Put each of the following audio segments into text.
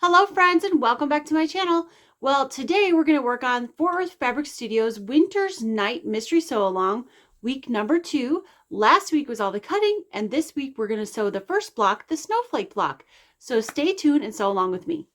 Hello friends and welcome back to my channel. Well, today we're going to work on Fort Worth Fabric Studios Winter's Night Mystery Sew Along, week number 2. Last week was all the cutting, and this week we're going to sew the first block, the snowflake block. So stay tuned and sew along with me.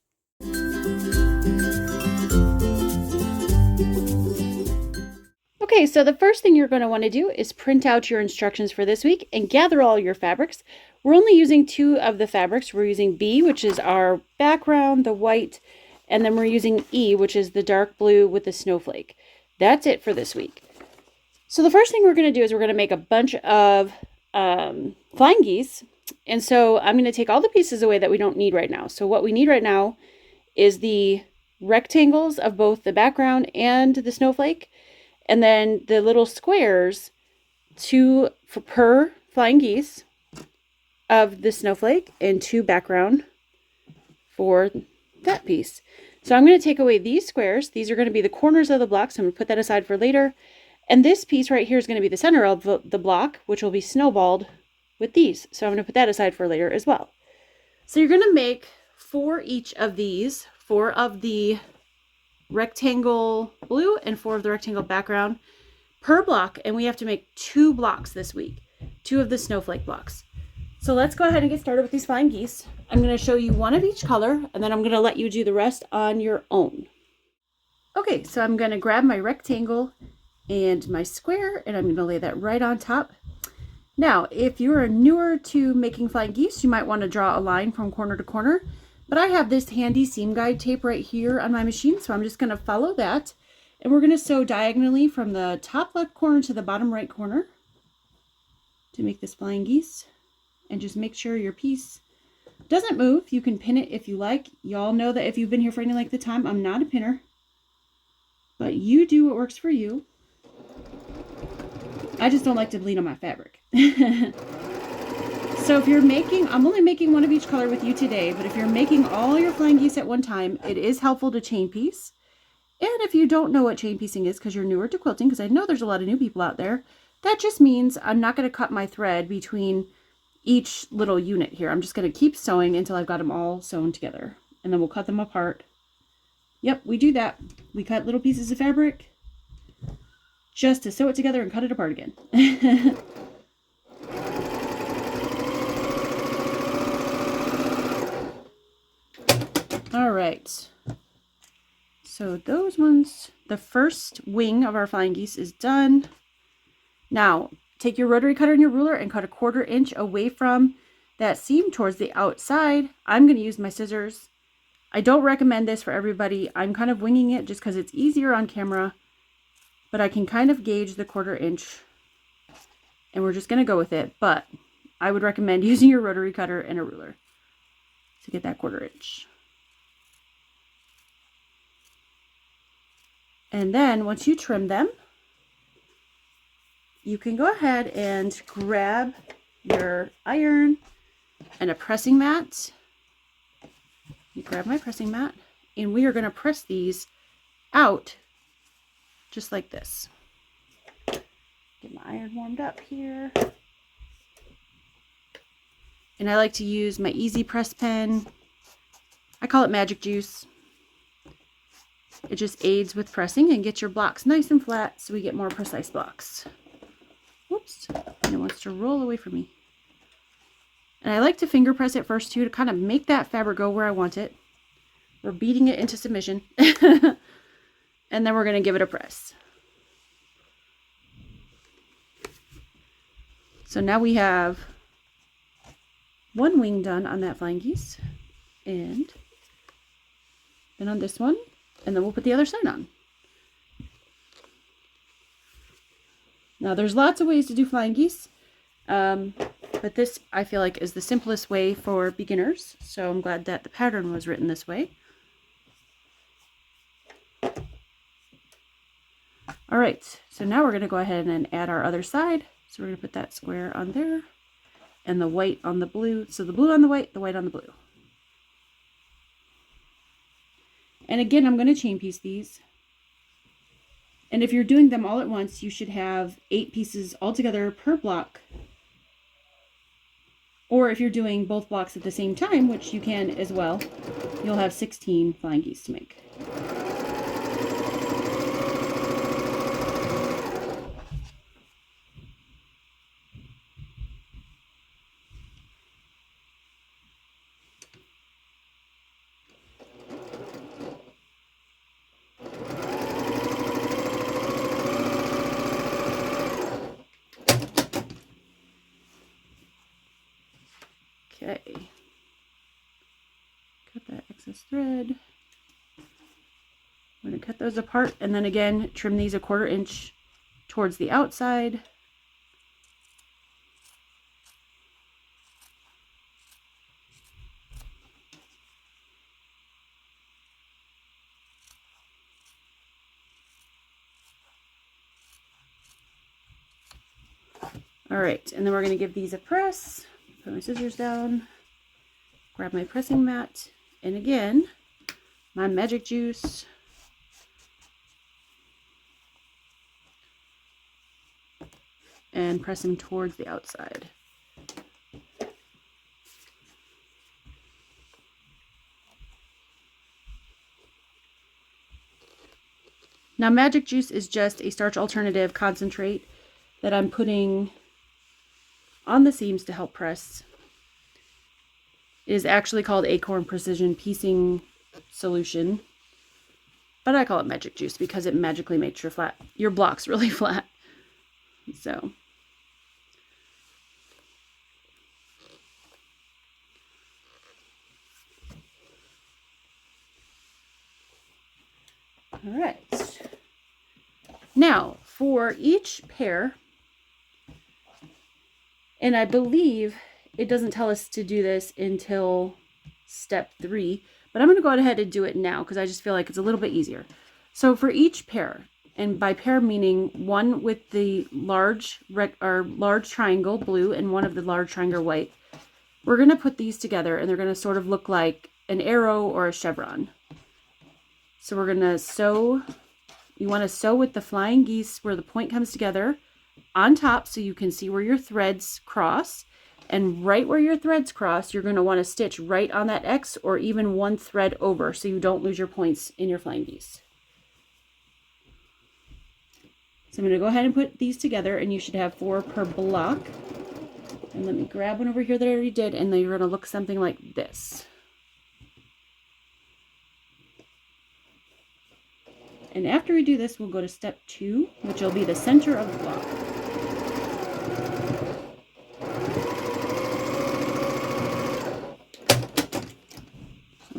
Okay, so the first thing you're going to want to do is print out your instructions for this week and gather all your fabrics. We're only using 2 of the fabrics. We're using B, which is our background, the white, and then we're using E, which is the dark blue with the snowflake. That's it for this week. So the first thing we're going to do is we're going to make a bunch of flying geese. And so I'm going to take all the pieces away that we don't need right now. So what we need right now is the rectangles of both the background and the snowflake. And then the little squares, 2 per flying geese of the snowflake and 2 background for that piece. So I'm going to take away these squares. These are going to be the corners of the block, so I'm going to put that aside for later. And this piece right here is going to be the center of the block, which will be snowballed with these. So I'm going to put that aside for later as well. So you're going to make 4 each of these, 4 of the rectangle blue and 4 of the rectangle background per block, and we have to make 2 blocks this week, 2 of the snowflake blocks. So let's go ahead and get started with these flying geese. I'm going to show you 1 of each color, and then I'm going to let you do the rest on your own. Okay, so I'm going to grab my rectangle and my square, and I'm going to lay that right on top. Now, if you are newer to making flying geese, you might want to draw a line from corner to corner. But I have this handy seam guide tape right here on my machine, so I'm just going to follow that. And we're going to sew diagonally from the top left corner to the bottom right corner to make this flying geese. And just make sure your piece doesn't move. You can pin it if you like. Y'all know that if you've been here for any length of time, I'm not a pinner. But you do what works for you. I just don't like to bleed on my fabric. So if you're making, I'm only making 1 of each color with you today, but if you're making all your flying geese at one time, it is helpful to chain piece. And if you don't know what chain piecing is because you're newer to quilting, because I know there's a lot of new people out there, that just means I'm not going to cut my thread between each little unit here. I'm just going to keep sewing until I've got them all sewn together, and then we'll cut them apart. Yep, we do that. We cut little pieces of fabric just to sew it together and cut it apart again. All right, so those ones, the first wing of our flying geese is done. Now, take your rotary cutter and your ruler and cut a 1/4 inch away from that seam towards the outside. I'm going to use my scissors. I don't recommend this for everybody. I'm kind of winging it just because it's easier on camera, but I can kind of gauge the 1/4 inch, and we're just going to go with it. But I would recommend using your rotary cutter and a ruler to get that 1/4 inch. And then once you trim them, you can go ahead and grab your iron and a pressing mat. You grab my pressing mat, and we are going to press these out just like this. Get my iron warmed up here. And I like to use my easy press pen. I call it Magic Juice. It just aids with pressing and gets your blocks nice and flat so we get more precise blocks. Whoops, and it wants to roll away from me. And I like to finger press it first too to kind of make that fabric go where I want it. We're beating it into submission. And then we're going to give it a press. So now we have 1 wing done on that flying geese. And then on this one. And then we'll put the other side on. Now there's lots of ways to do flying geese. But this I feel like is the simplest way for beginners. So I'm glad that the pattern was written this way. All right, so now we're going to go ahead and add our other side. So we're going to put that square on there and the white on the blue. So the blue on the white on the blue. And again, I'm going to chain piece these. And if you're doing them all at once, you should have 8 pieces altogether per block. Or if you're doing both blocks at the same time, which you can as well, you'll have 16 flying geese to make. Okay, cut that excess thread. I'm going to cut those apart and then again trim these 1/4 inch towards the outside. All right, and then we're going to give these a press. Put my scissors down, grab my pressing mat, and again, my magic juice. And press them towards the outside. Now, magic juice is just a starch alternative concentrate that I'm putting on the seams to help press. It is actually called Acorn Precision Piecing Solution, but I call it magic juice because it magically makes your blocks really flat. So, all right. Now, for each pair, and I believe it doesn't tell us to do this until step 3, but I'm going to go ahead and do it now because I just feel like it's a little bit easier. So for each pair, and by pair meaning one with the large triangle blue and one of the large triangle white, we're going to put these together and they're going to sort of look like an arrow or a chevron. So we're going to sew. You want to sew with the flying geese where the point comes together on top so you can see where your threads cross. And right where your threads cross, you're going to want to stitch right on that X or even one thread over so you don't lose your points in your flying geese. So I'm going to go ahead and put these together and you should have 4 per block. And let me grab one over here that I already did, and then you're going to look something like this. And after we do this, we'll go to step 2, which will be the center of the block.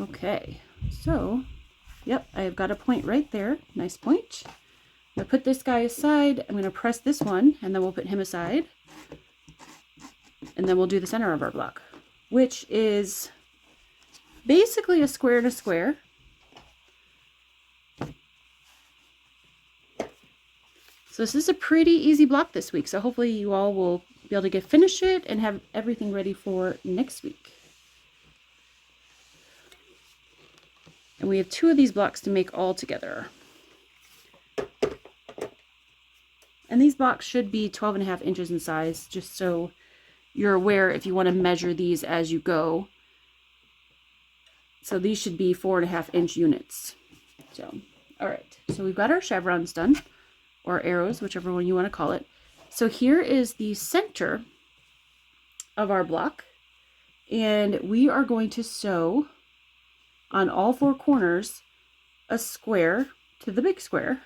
Okay, so, yep, I've got a point right there. Nice point. I'm going to put this guy aside. I'm going to press this one, and then we'll put him aside. And then we'll do the center of our block, which is basically a square and a square. So this is a pretty easy block this week. So hopefully you all will be able to finish it and have everything ready for next week. And we have 2 of these blocks to make all together. And these blocks should be 12.5 inches in size, just so you're aware if you want to measure these as you go. So these should be 4.5 inch units. So, all right. So we've got our chevrons done, or arrows, whichever one you want to call it. So here is the center of our block, and we are going to sew on all 4 corners a square to the big square.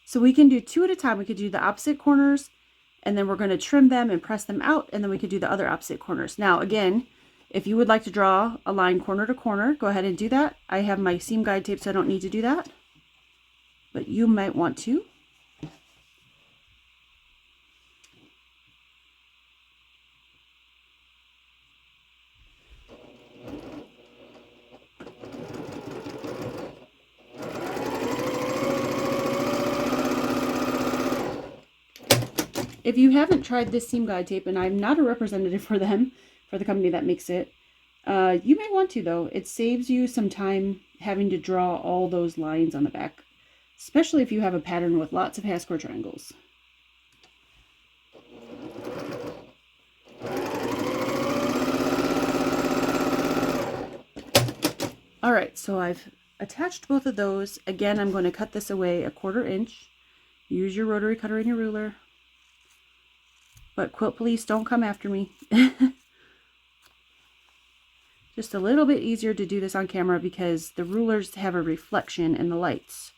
So we can do 2 at a time. We could do the opposite corners, and then we're going to trim them and press them out, and then we could do the other opposite corners. Now again, if you would like to draw a line corner to corner, go ahead and do that. I have my seam guide tape, so I don't need to do that, but you might want to. If you haven't tried this seam guide tape, and I'm not a representative for them, for the company that makes it, you may want to though. It saves you some time having to draw all those lines on the back, especially if you have a pattern with lots of half-square triangles. All right, so I've attached both of those. Again, I'm going to cut this away 1/4 inch. Use your rotary cutter and your ruler. But quilt police, don't come after me. Just a little bit easier to do this on camera because the rulers have a reflection in the lights.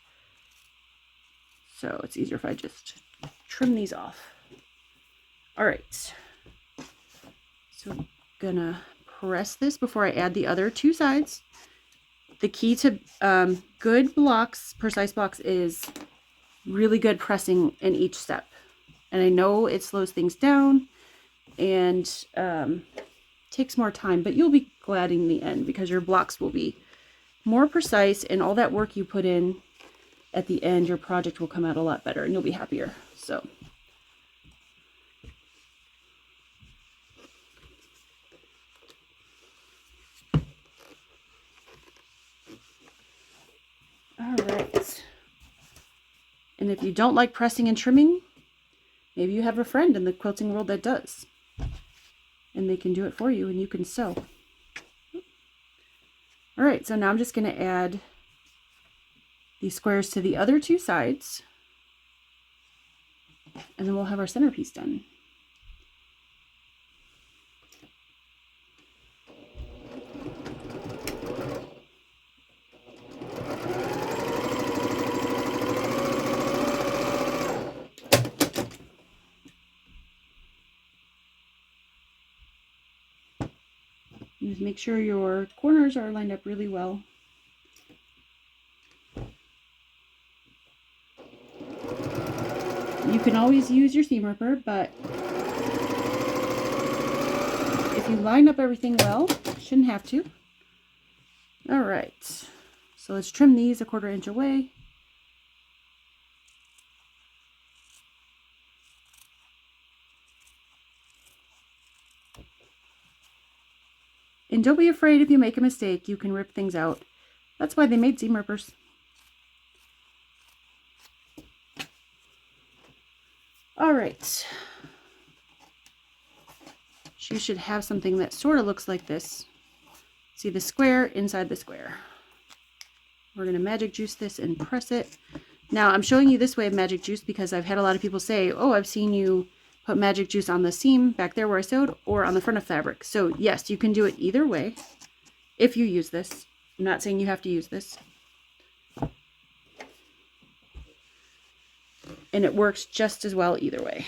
So it's easier if I just trim these off. All right. So I'm gonna press this before I add the other 2 sides. The key to good blocks, precise blocks, is really good pressing in each step. And I know it slows things down and takes more time, but you'll be glad in the end because your blocks will be more precise, and all that work you put in at the end, your project will come out a lot better and you'll be happier. So all right. And if you don't like pressing and trimming, maybe you have a friend in the quilting world that does, and they can do it for you and you can sew. All right, so now I'm just going to add these squares to the other 2 sides, and then we'll have our centerpiece done. Just make sure your corners are lined up really well. You can always use your seam ripper, but if you line up everything well, shouldn't have to. All right, so let's trim these 1/4 inch away. And don't be afraid if you make a mistake, you can rip things out. That's why they made seam rippers. All right. So you should have something that sort of looks like this. See the square inside the square. We're going to magic juice this and press it. Now I'm showing you this way of magic juice because I've had a lot of people say, oh, I've seen you put magic juice on the seam back there where I sewed or on the front of fabric. So yes, you can do it either way if you use this. I'm not saying you have to use this. And it works just as well either way.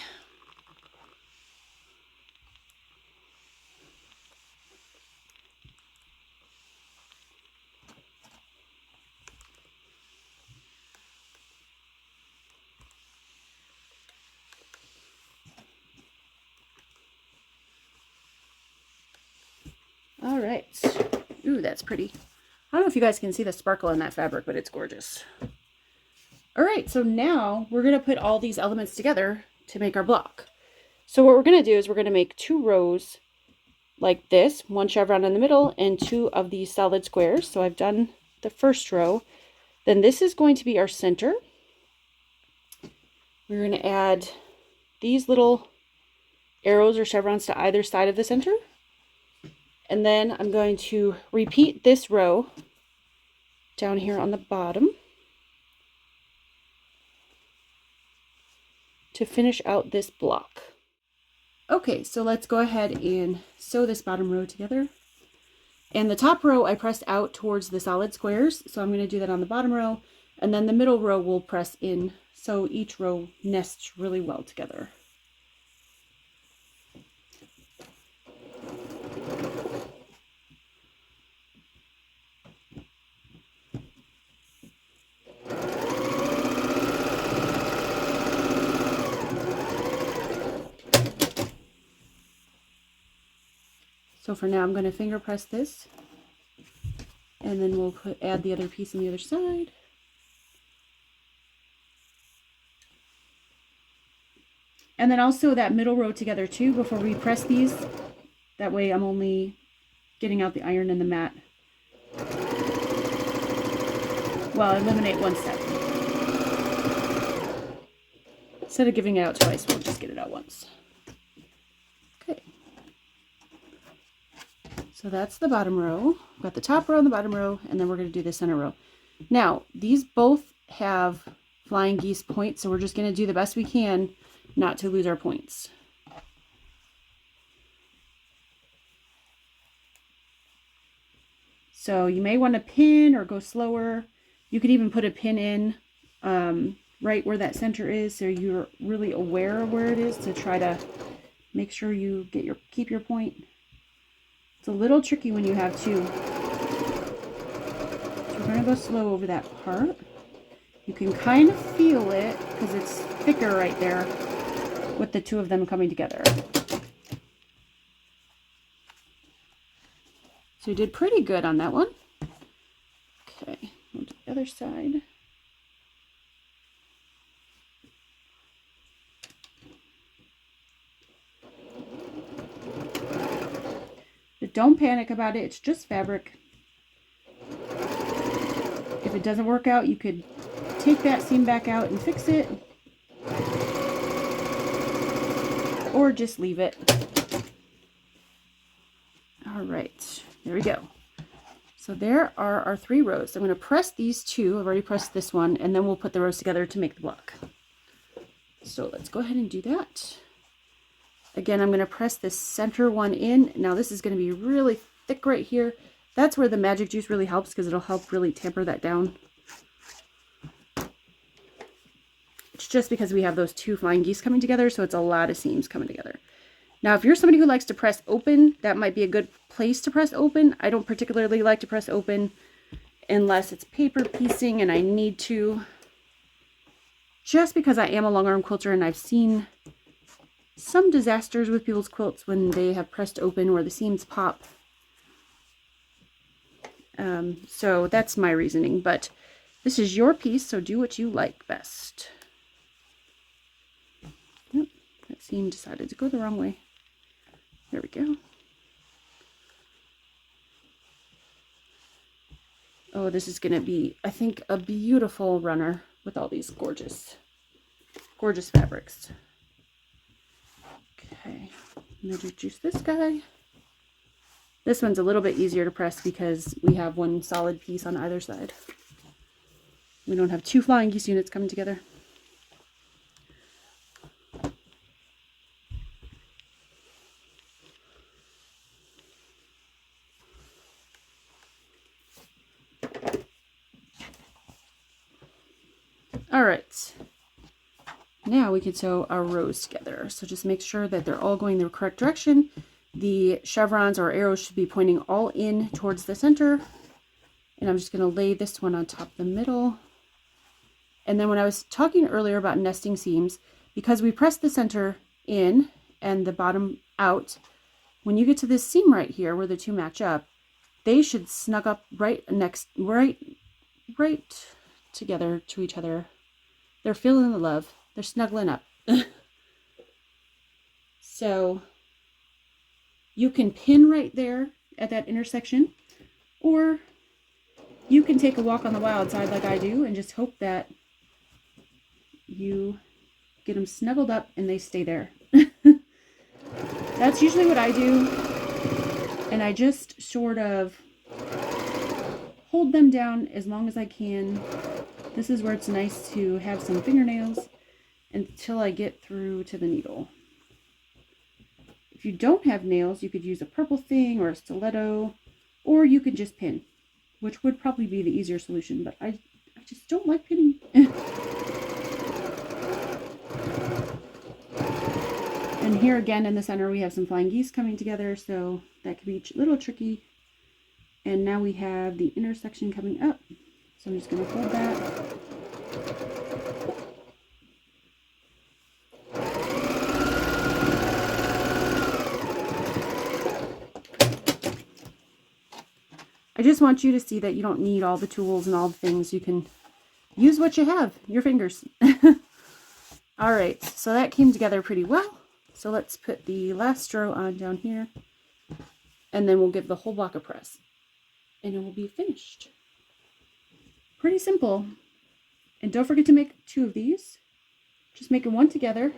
All right. Ooh, that's pretty. I don't know if you guys can see the sparkle in that fabric, but it's gorgeous. All right, so now we're going to put all these elements together to make our block. So what we're going to do is we're going to make 2 rows like this, 1 chevron in the middle and 2 of these solid squares. So I've done the first row. Then this is going to be our center. We're going to add these little arrows or chevrons to either side of the center. And then I'm going to repeat this row down here on the bottom to finish out this block. Okay, so let's go ahead and sew this bottom row together. And the top row I pressed out towards the solid squares, so I'm going to do that on the bottom row, and then the middle row will press in, so each row nests really well together. So for now, I'm going to finger press this, and then we'll add the other piece on the other side. And then I'll sew that middle row together too before we press these. That way I'm only getting out the iron and the mat. Well, eliminate 1 step. Instead of giving it out twice, we'll just get it out once. Okay. So that's the bottom row. We've got the top row and the bottom row, and then we're going to do the center row. Now, these both have flying geese points, so we're just going to do the best we can not to lose our points. So you may want to pin or go slower. You could even put a pin in right where that center is, so you're really aware of where it is to try to make sure you keep your point. It's a little tricky when you have two. So we're going to go slow over that part. You can kind of feel it because it's thicker right there with the two of them coming together. So you did pretty good on that one. Okay, on to the other side. But don't panic about it, it's just fabric. If it doesn't work out, you could take that seam back out and fix it. Or just leave it. All right, there we go. So there are our 3 rows. I'm going to press these 2. I've already pressed this one, and then we'll put the rows together to make the block. So let's go ahead and do that. Again, I'm going to press this center one in. Now this is going to be really thick right here. That's where the magic juice really helps, because it'll help really tamper that down. It's just because we have those 2 flying geese coming together, so it's a lot of seams coming together. Now, if you're somebody who likes to press open, that might be a good place to press open. I don't particularly like to press open unless it's paper piecing and I need to. Just because I am a long arm quilter and I've seen some disasters with people's quilts when they have pressed open where the seams pop. So that's my reasoning, but this is your piece, so do what you like best. Yep, that seam decided to go the wrong way. There we go. Oh, this is going to be, I think, a beautiful runner with all these gorgeous, gorgeous fabrics. Okay, I'm going to juice this guy. This one's a little bit easier to press because we have one solid piece on either side. We don't have 2 flying geese units coming together. All right, now we can sew our rows together. So just make sure that they're all going the correct direction. The chevrons or arrows should be pointing all in towards the center. And I'm just going to lay this one on top of the middle. And then when I was talking earlier about nesting seams, because we pressed the center in and the bottom out, when you get to this seam right here where the 2 match up, they should snug up right together to each other. They're feeling the love. They're snuggling up. So you can pin right there at that intersection, or you can take a walk on the wild side like I do and just hope that you get them snuggled up and they stay there. That's usually what I do. And I just sort of hold them down as long as I can. This is where it's nice to have some fingernails until I get through to the needle. If you don't have nails, you could use a purple thing or a stiletto, or you could just pin, which would probably be the easier solution, but I just don't like pinning. And here again in the center we have some flying geese coming together, so that could be a little tricky. And now we have the intersection coming up. So I'm just going to hold that. I just want you to see that you don't need all the tools and all the things. You can use what you have, your fingers. All right, so that came together pretty well. So let's put the last row on down here, and then we'll give the whole block a press, and it will be finished. Pretty simple. And don't forget to make 2 of these. Just making one together.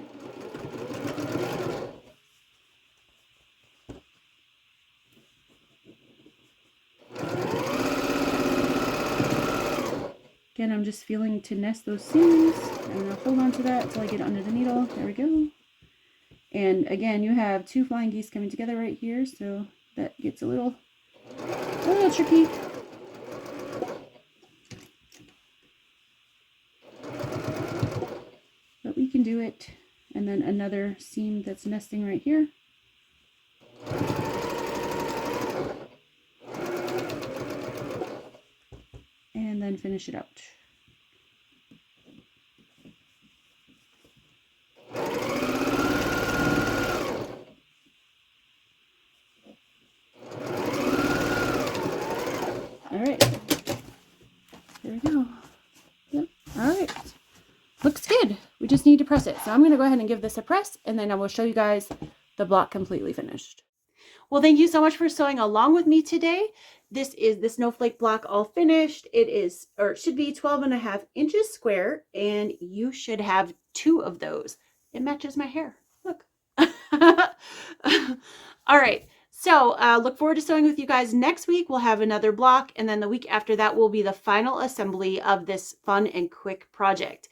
Again, I'm just feeling to nest those seams. I'm going to hold on to that until I get it under the needle. There we go. And again, you have 2 flying geese coming together right here, so that gets a little tricky. But we can do it. And then another seam that's nesting right here. And then finish it out. All right, there we go. Yep. All right, looks good. We just need to press it. So I'm going to go ahead and give this a press, and then I will show you guys the block completely finished. Well, thank you so much for sewing along with me today. This is the snowflake block all finished. It is, or it should be 12.5 inches square, and you should have 2 of those. It matches my hair. Look. All right. So look forward to sewing with you guys next week. We'll have another block, and then the week after that will be the final assembly of this fun and quick project.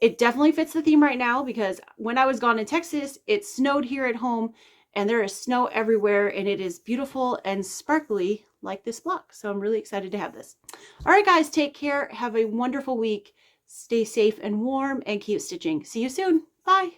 It definitely fits the theme right now because when I was gone in Texas, it snowed here at home, and there is snow everywhere, and it is beautiful and sparkly like this block. So I'm really excited to have this. All right, guys, take care. Have a wonderful week. Stay safe and warm, and keep stitching. See you soon. Bye.